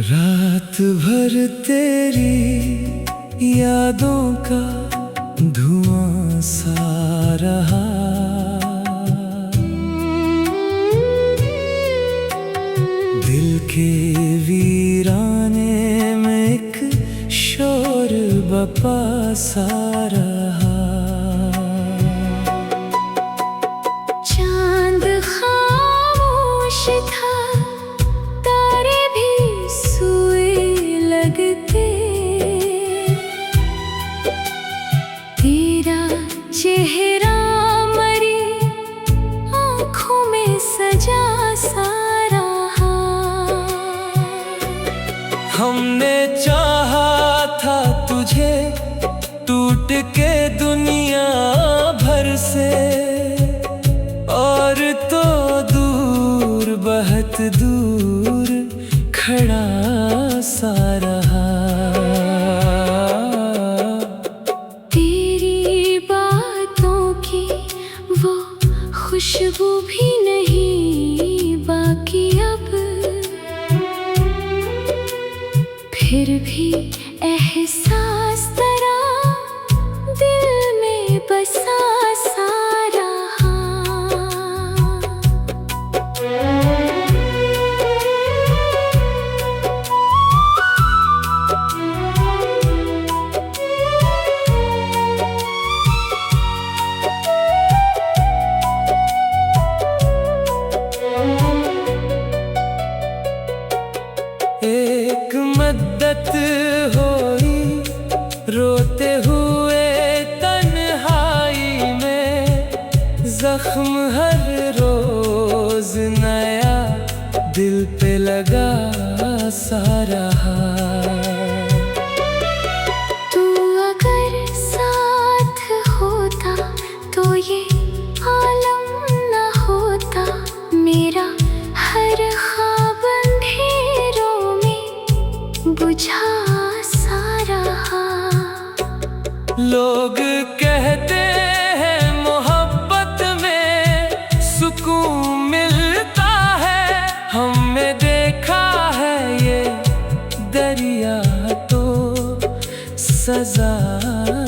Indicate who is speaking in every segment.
Speaker 1: रात भर तेरी यादों का धुआं सा रहा, दिल के वीराने में एक शोर बपा सा रहा।
Speaker 2: चांद खामोश था, तारे भी सोए लगते, तेरा चेहरा मरी आँखों में सजा सा रहा।
Speaker 1: हमने चाहा था तुझे टूट के दुनिया भर से, और तो दूर बहुत दूर खड़ा सा रहा।
Speaker 2: तेरी बातों की वो खुशबू भी नहीं बाकी अब, फिर भी एहसास तेरा दिल में बसा सा रहा।
Speaker 1: एक मद्दत होई रोते हुए तन्हाई में, जख्म हर रोज नया दिल पे लगा सा रहा।
Speaker 2: तू अगर साथ होता तो ये आलम न होता, मेरा हर ख्वाब अंधेरों में बुझा सा रहा।
Speaker 1: लोग कहते हैं मोहब्बत में सुकून मिलता है, हमने देखा है ये दरिया तो सजा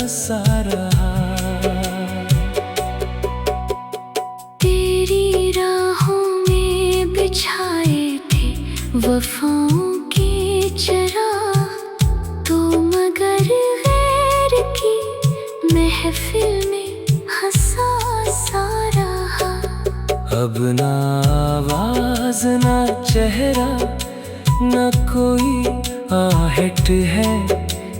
Speaker 1: सा रहा।
Speaker 2: तेरी राहों में बिछाए थे वफाओं के चिराग, तो मगर गैर की महफिल में हंसा सा रहा।
Speaker 1: अब ना आवाज ना चेहरा ना कोई आहट है,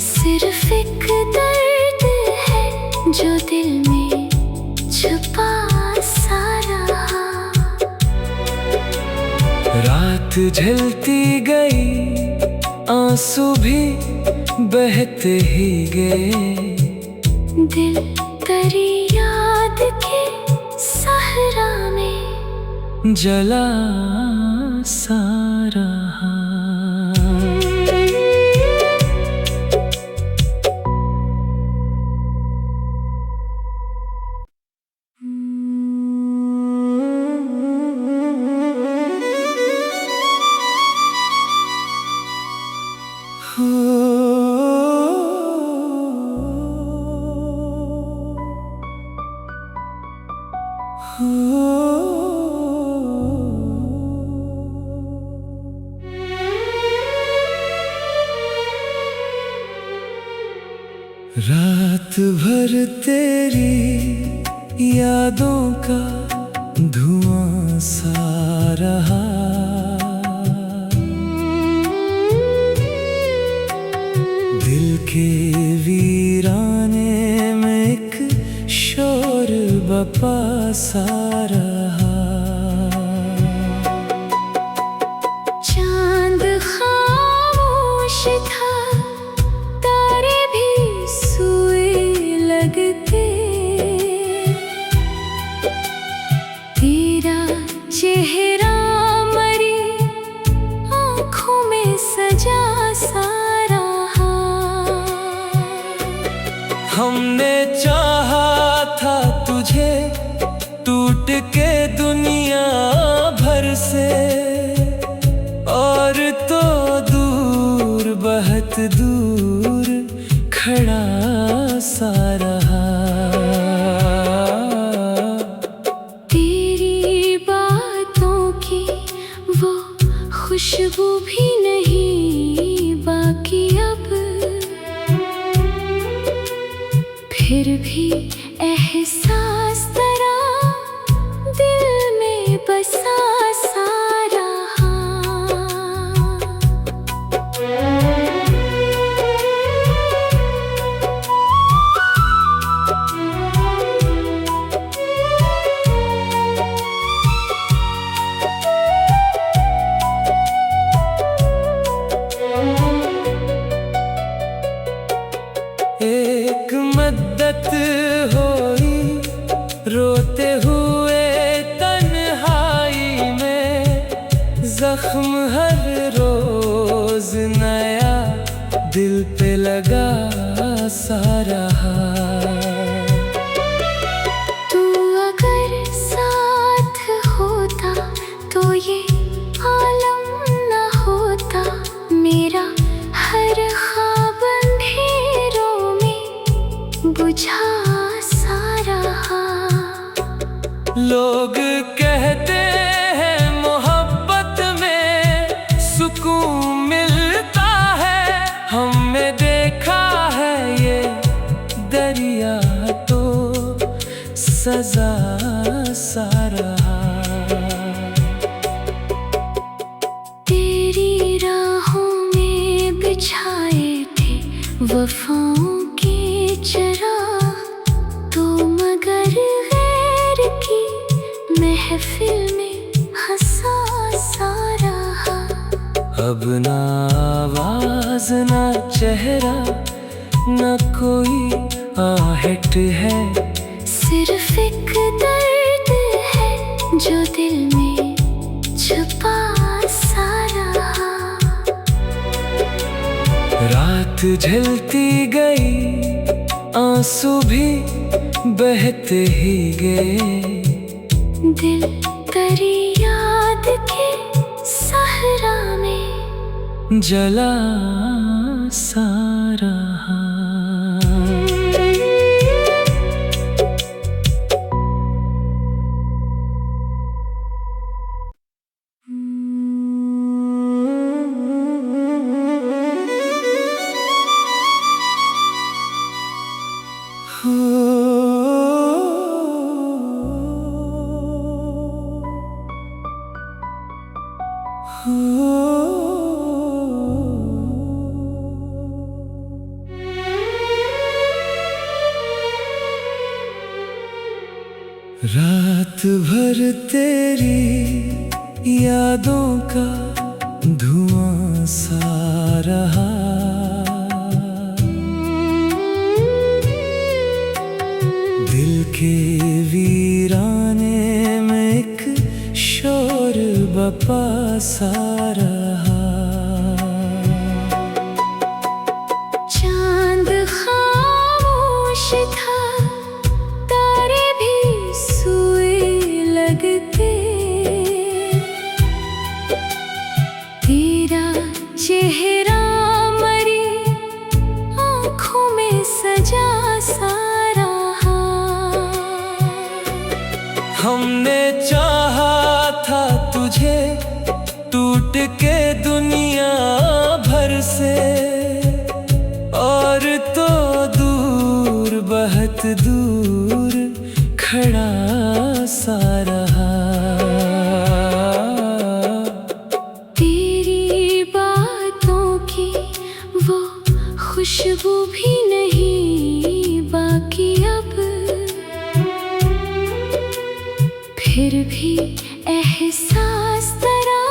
Speaker 2: सिर्फ एक दर्द है जो दिल में छुपा सा रहा।
Speaker 1: रात झलती गई आंसू भी बहते ही गए,
Speaker 2: दिल तेरी याद के सहरा में
Speaker 1: जला सा रहा। रात भर तेरी यादों का धुआं सा रहा, दिल के वीराने में एक शोर बपा सा रहा।
Speaker 2: चांद खामोश था, तारे भी सोए लगते, तेरा चेहरा मरी आँखों में सजा सा रहा।
Speaker 1: हमने चाहा था तुझे टूट के दुनिया भर से, और तो दूर बहुत दूर खड़ा सा रहा।
Speaker 2: तेरी बातों की वो खुशबू भी नहीं बाकी अब, फिर भी एहसास तेरा दिल में बसा सा रहा।
Speaker 1: एक मद्दत होई रोते हुए तन्हाई में, जख्म हर रोज नया दिल पे लगा सा रहा।
Speaker 2: तू अगर साथ होता तो ये आलम न होता, मेरा हर ख्वाब अंधेरों में बुझा सा रहा।
Speaker 1: लोग कहते हैं मोहब्बत में सुकून मिलता है, हमने देखा है ये दरिया तो सजा सा रहा।
Speaker 2: तेरी राहों में बिछाए थे वफाओं के चराग, तो मगर गैर की महफिल में हंसा सा रहा।
Speaker 1: अब ना आवाज ना चेहरा ना कोई आहट है,
Speaker 2: सिर्फ एक दर्द है जो दिल में छुपा सा रहा।
Speaker 1: रात ढलती गई आंसू भी बहते ही गए,
Speaker 2: दिल तेरी याद के सहरा में
Speaker 1: जला सा रहा। रात भर तेरी यादों का धुआं सा रहा, दिल के वीराने में एक शोर बपा सा रहा।
Speaker 2: चांद खामोश था, तारे भी सोए लगते, तेरा चेहरा मरी आँखों में सजा सा रहा।
Speaker 1: हमने चाहा था तुझे टूट के दुनिया भर से, और तो दूर बहुत दूर खड़ा सा रहा।
Speaker 2: तेरी बातों की वो खुशबू भी नहीं बाकी अब, फिर भी एहसास तेरा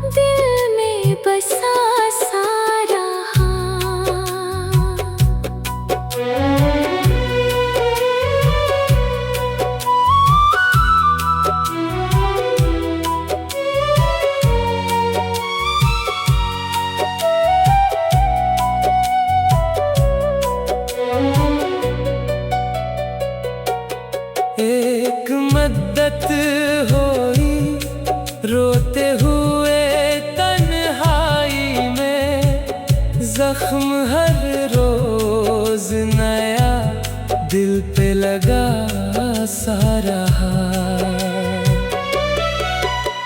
Speaker 2: दिल में बसा सा रहा।
Speaker 1: दिल पे लगा सा रहा।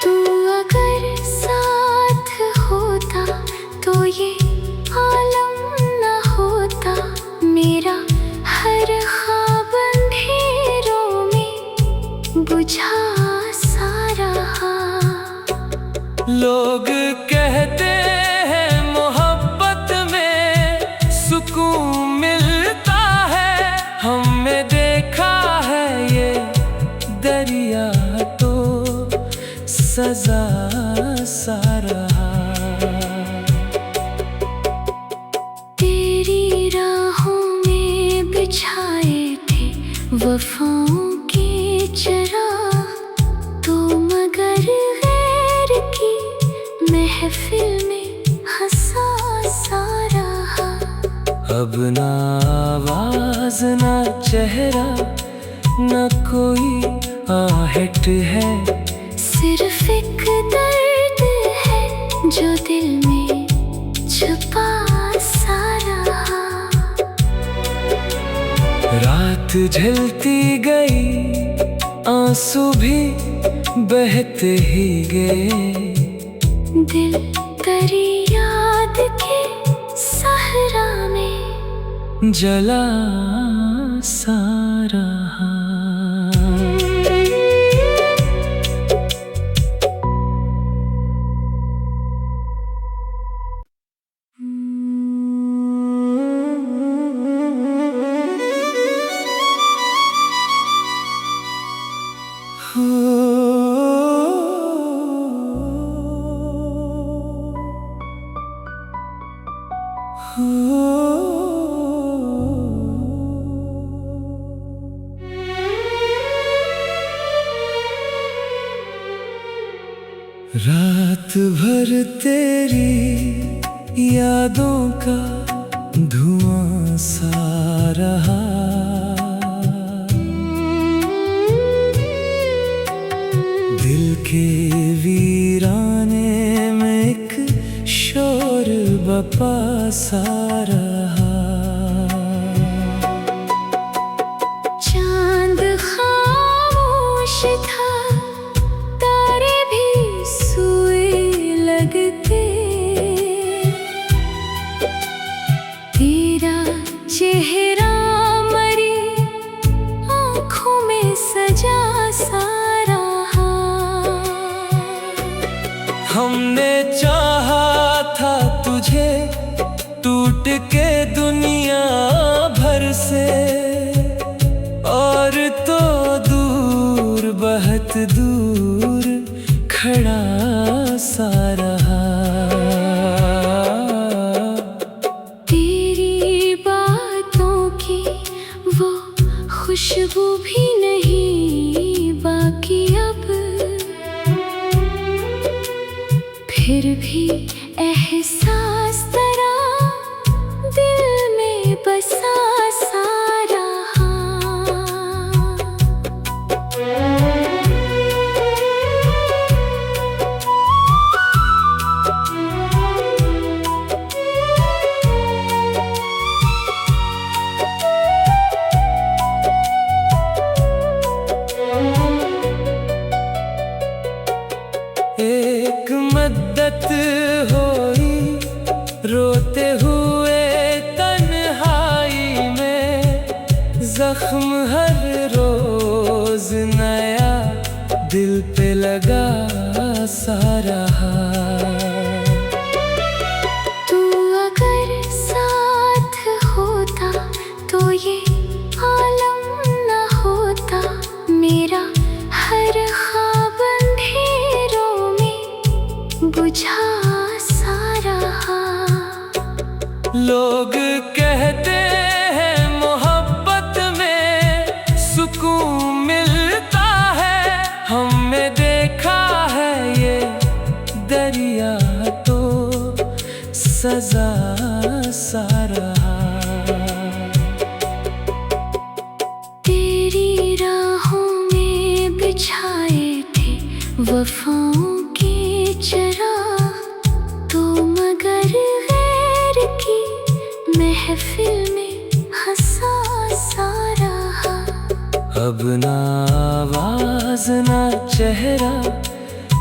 Speaker 2: तू अगर साथ होता तो ये आलम न होता, मेरा हर ख्वाब अंधेरों में बुझा सा रहा।
Speaker 1: लोग कहते हैं मोहब्बत में सुकून मिलता है, हमने देखा है ये दरिया तो सजा सा रहा।
Speaker 2: तेरी राहों में बिछाए थे वफाओं के चराग, तो मगर गैर की महफिल में हंसा सा रहा।
Speaker 1: अब ना आवाज ना चेहरा ना कोई आहट है,
Speaker 2: सिर्फ एक दर्द है जो दिल में छुपा सा रहा।
Speaker 1: रात ढलती गई आंसू भी बहते ही गए,
Speaker 2: दिल तेरी याद के सहरा में
Speaker 1: जला सा रहा। रात भर तेरी यादों का धुआं सा रहा, दिल के वीराने में एक शोर बपा सा रहा।
Speaker 2: चांद खामोश था, तारे भी सोए लगते, तेरा चेहरा मरी आँखों में सजा सा रहा।
Speaker 1: हमने चाहा था तुझे टूट के दुनिया भर से, और तो दूर बहुत दूर खड़ा सा रहा।
Speaker 2: तेरी बातों की वो खुशबू भी नहीं बाकी अब, फिर भी एहसास तेरा दिल में बसा सा रहा।
Speaker 1: एक मद्दत होई रोते हुए तन्हाई में, जख्म हर रोज नया दिल पे लगा सा रहा।
Speaker 2: तू अगर साथ होता तो ये आलम न होता, मेरा हर ख्वाब अंधेरों में बुझा सा रहा।
Speaker 1: लोग कहते हैं मोहब्बत में सुकून मिलता है, हमने देखा है ये दरिया तो सजा सा रहा।
Speaker 2: तेरी राहों में बिछाए थे वफाओं के चराग, तो मगर गैर की महफिल में हंसा सा रहा।
Speaker 1: अब ना आवाज ना चेहरा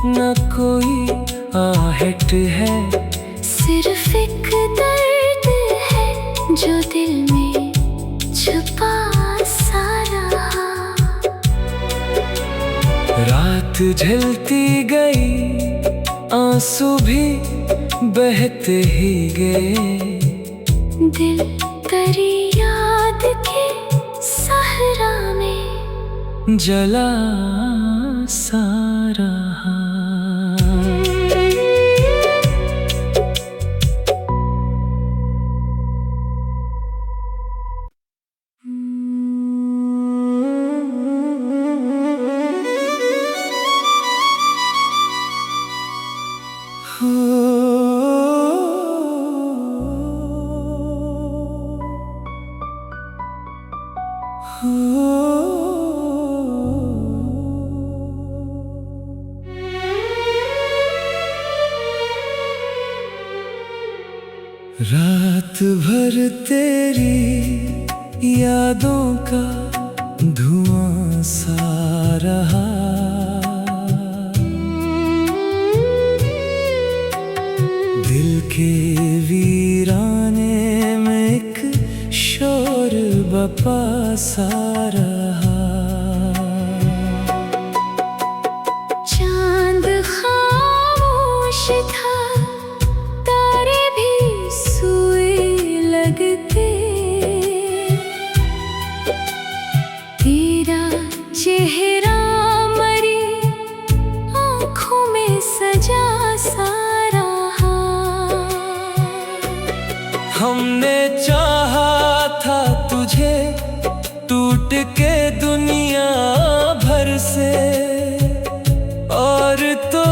Speaker 1: ना कोई आहट है,
Speaker 2: सिर्फ एक दर्द है जो दिल में छुपा सा रहा।
Speaker 1: रात झलती गई, आंसू भी बहते ही गए,
Speaker 2: दिल तेरी याद के सहरा में
Speaker 1: जला सा रहा। रात भर तेरी यादों का धुआं सा रहा, दिल के वीराने में एक शोर बपा सा रहा।
Speaker 2: चांद खामोश था, तारे भी सोए लगते, तेरा चेहरा मरी आँखों में सजा सा रहा।
Speaker 1: हमने चाहा था तुझे टूट के दुनिया भर से, और तो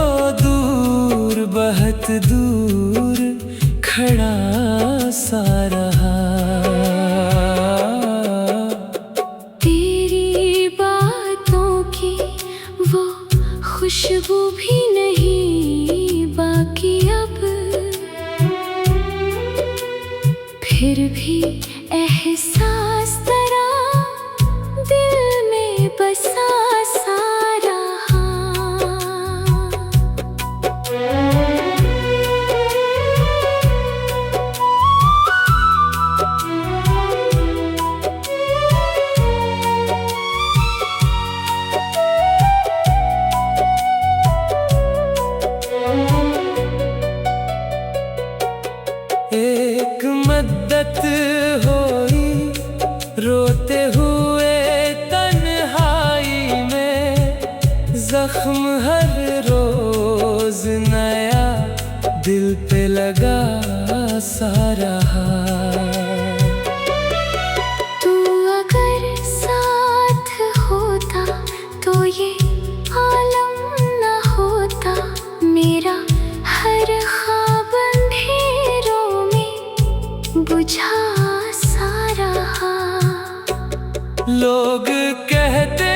Speaker 1: दूर बहुत दूर खड़ा सा रहा।
Speaker 2: तेरी बातों की वो खुशबू भी नहीं बाकी अब, फिर भी एहसास तेरा दिल में बसा सा रहा।
Speaker 1: एक मद्दत होई रोते हुए तन्हाई में, जख्म हर रोज नया दिल पे लगा सा रहा।
Speaker 2: तू अगर साथ होता तो ये आलम न होता, मेरा हर ख्वाब अंधेरों में बुझा सा रहा।
Speaker 1: लोग कहते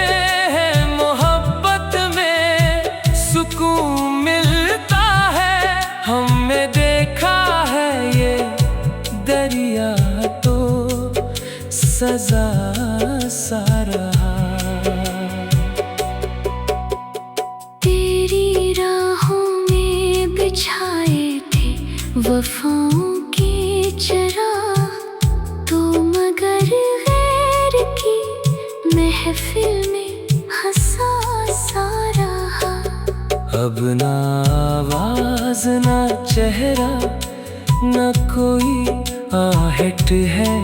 Speaker 1: हैं मोहब्बत में सुकून मिलता है, हमने देखा है ये दरिया तो सजा सा रहा।
Speaker 2: तेरी राहों में बिछाए थे वफाओं के चराग, तो मगर गैर की महफिल में हंसा सा रहा।
Speaker 1: अब ना आवाज ना चेहरा ना कोई आहट है,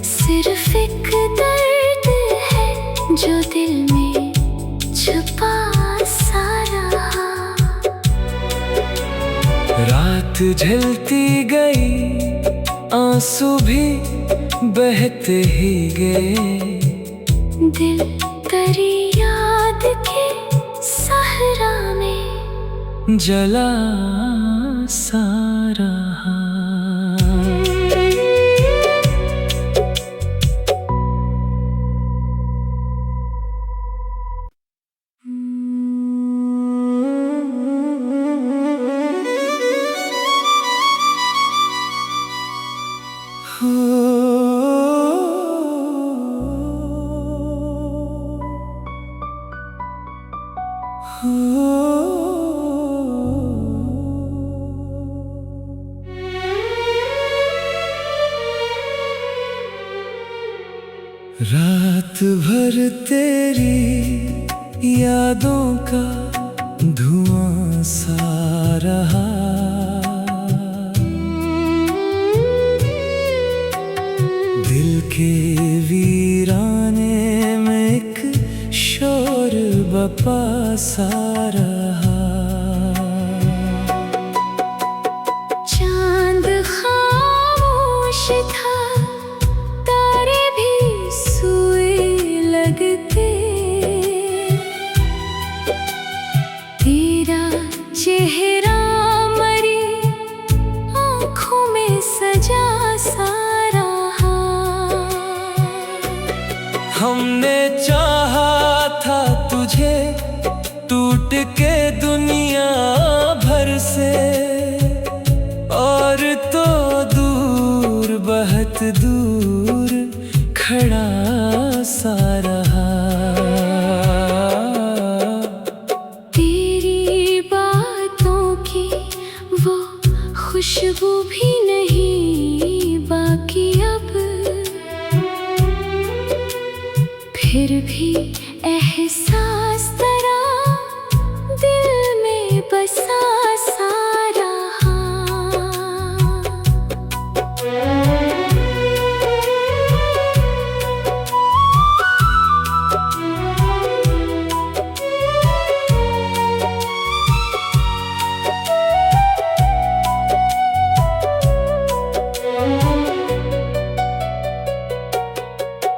Speaker 2: सिर्फ एक दर्द है जो दिल में छुपा सा रहा।
Speaker 1: रात झलती गई, आंसू भी बहते ही गए,
Speaker 2: दिल तेरी याद के सहरा में
Speaker 1: जला सा रहा। रात भर तेरी यादों का धुआं सा रहा। दिल के वीराने में एक शोर बपा सा रहा।
Speaker 2: चांद खामोश था, तारे भी सोए लगते। तेरा चेहरा मरी आँखों में सजा सा रहा।
Speaker 1: हमने चाहा था तुझे टूट के दुनिया भर से, और तो दूर बहुत दूर खड़ा सा रहा।
Speaker 2: तेरी बातों की वो खुशबू भी नहीं बाकी अब, फिर भी एहसास तेरा दिल में बसा सा रहा।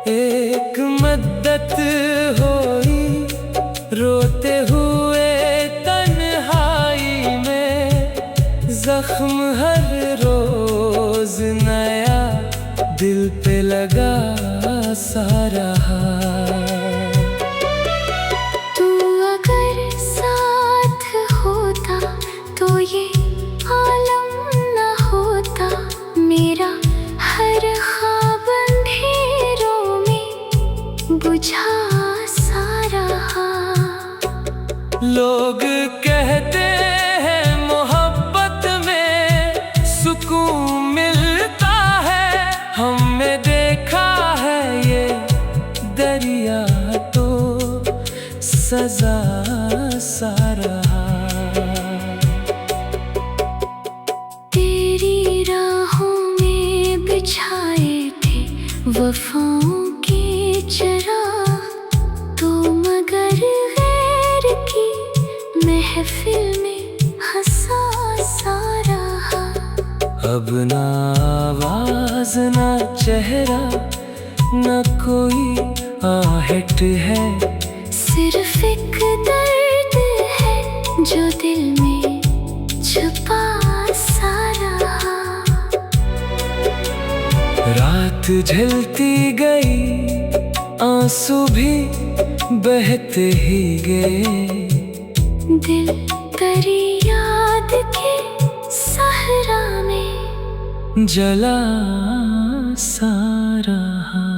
Speaker 1: एक मद्दत होई रोते हुए तन्हाई में, जख्म हर रोज नया दिल पे लगा सा रहा।
Speaker 2: तू अगर साथ होता तो ये आलम न होता। मेरा हर ख्वाब अंधेरों में बुझा सा रहा।
Speaker 1: लोग कहते हैं मोहब्बत में सुकून मिलता है, हमने देखा है ये दरिया तो सजा सा रहा।
Speaker 2: तेरी राहों में बिछाए थे वफाओं के चिराग, तो मगर गैर की महफिल में हंसा सा रहा।
Speaker 1: अब ना आवाज ना चेहरा ना कोई आहट है,
Speaker 2: सिर्फ एक दर्द है जो दिल में छुपा सा रहा।
Speaker 1: रात ढलती गई आंसू भी बहते ही गए।
Speaker 2: दिल तेरी याद के सहरा में
Speaker 1: जला सा रहा।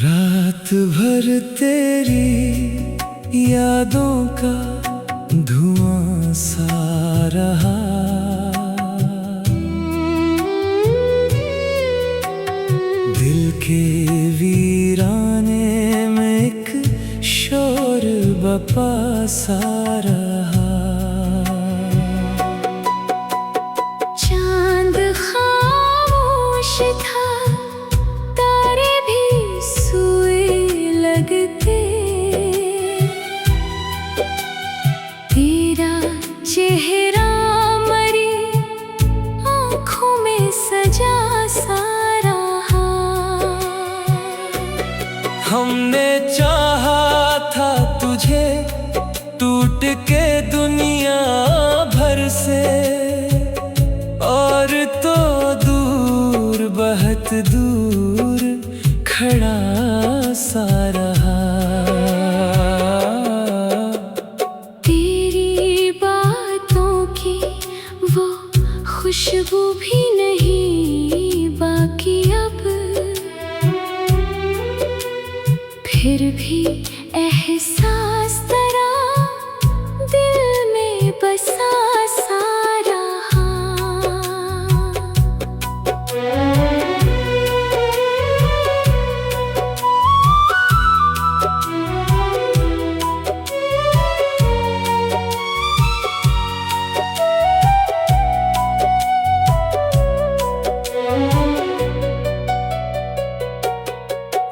Speaker 1: रात भर तेरी यादों का धुआं सा रहा। दिल के वीराने में एक शोर बपा सा रहा।
Speaker 2: चांद खामोश था, तारे भी सोए लगते। तेरा चेहरा मरी आँखों में सजा सा रहा।
Speaker 1: हमने चाहा था तुझे टूट के दुनिया भर से, और तो दूर दूर खड़ा सा रहा।
Speaker 2: तेरी बातों की वो खुशबू भी नहीं बाकी अब, फिर भी एहसास तेरा दिल में बसा सा रहा।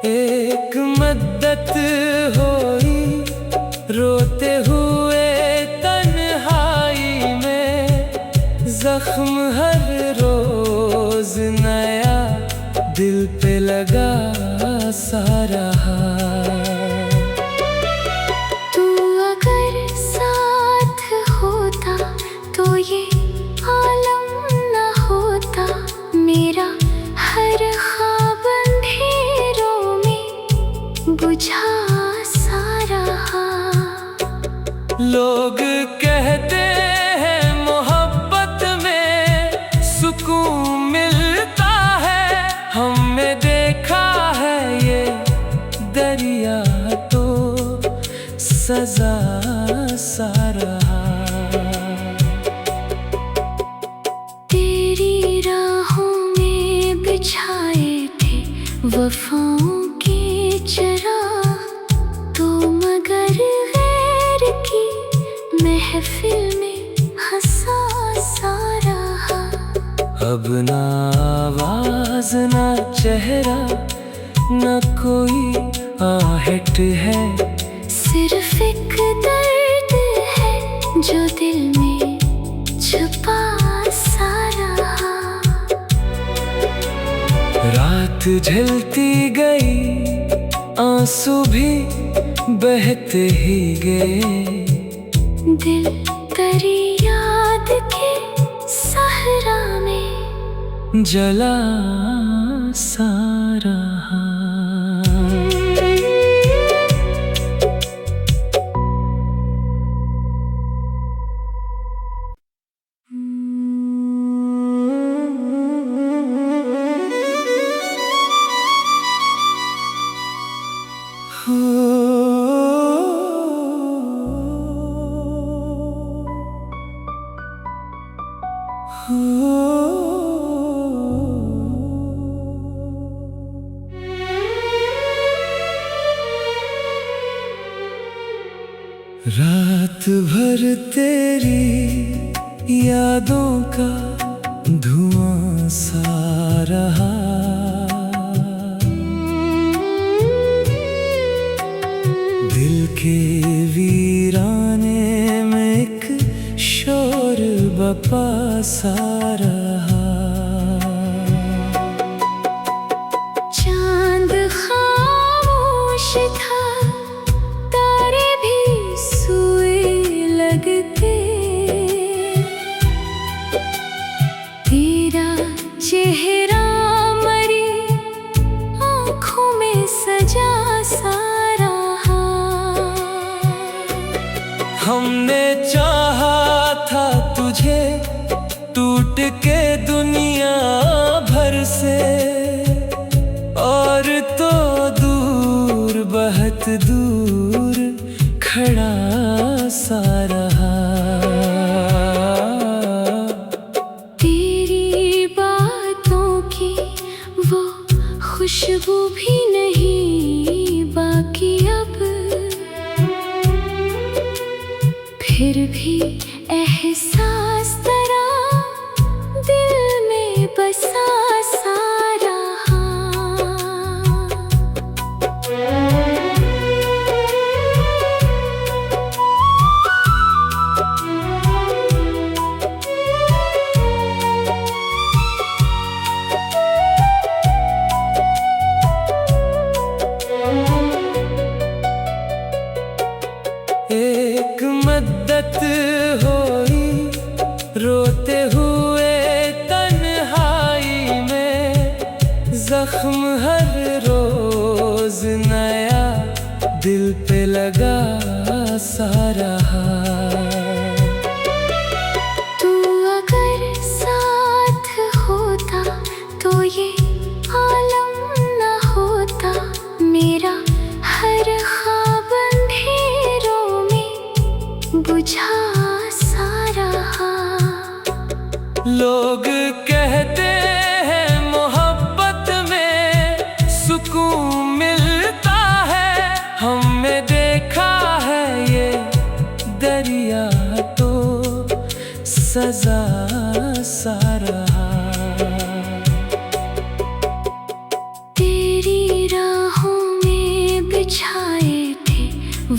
Speaker 1: एक मद्दत होई रोते हुए तन्हाई में, जख्म हर रोज नया दिल पे लगा सा रहा।
Speaker 2: तू अगर साथ होता तो ये आलम न होता, मेरा हर ख्वाब अंधेरों में बुझा सा रहा।
Speaker 1: लोग कहते हैं मोहब्बत में सुकून मिलता है, हमने देखा है ये दरिया तो सजा सा रहा।
Speaker 2: तेरी राहों में बिछाए थे वफाओं के चराग, तो मगर गैर की महफिल में हंसा सा रहा।
Speaker 1: अब ना आवाज ना चेहरा ना कोई आहट है,
Speaker 2: सिर्फ एक दर्द है जो दिल में छुपा सा रहा।
Speaker 1: रात झलती गई आंसू भी बहते ही गए,
Speaker 2: दिल तेरी याद के सहरा में
Speaker 1: जला सा रहा। रात भर तेरी यादों का धुआं सा रहा, दिल के वीराने में एक शोर बपा सा रहा।
Speaker 2: चांद खामोश था, तारे भी सोए लगते, तेरा चेहरा मरी आँखों में सजा सा रहा।
Speaker 1: हमने चाहा था तुझे टूट के दुनिया भर से, और तो दूर बहुत दूर खड़ा सा रहा।
Speaker 2: तेरी बातों की वो खुशबू भी नहीं बाकी अब, फिर भी एहसास तेरा दिल में बसा सा रहा।
Speaker 1: जख्म हर रोज नया दिल पे लगा सा रहा।
Speaker 2: तू अगर साथ होता तो ये आलम न होता, मेरा हर ख्वाब अंधेरों में बुझा सा रहा।
Speaker 1: लोग कहते हैं मोहब्बत में सुकून मिलता है, हमने देखा है ये दरिया तो सजा सा रहा।
Speaker 2: तेरी राहों में बिछाए थे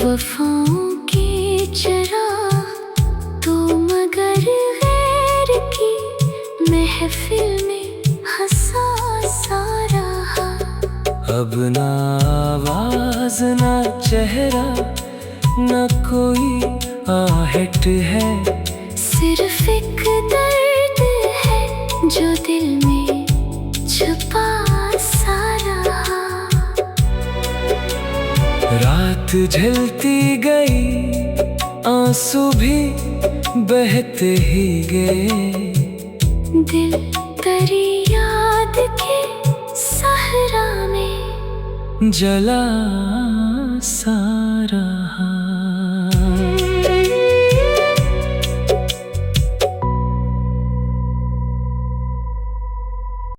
Speaker 2: वफाओं के चराग, तो मगर गैर की महफिल में हंसा सा रहा।
Speaker 1: अब ना आवाज ना चेहरा ना कोई आहट है,
Speaker 2: सिर्फ एक दर्द है जो दिल में छुपा सा रहा।
Speaker 1: रात ढलती गई आंसू भी बहते ही गए,
Speaker 2: दिल तेरी याद के सहरा में
Speaker 1: जला सा रहा।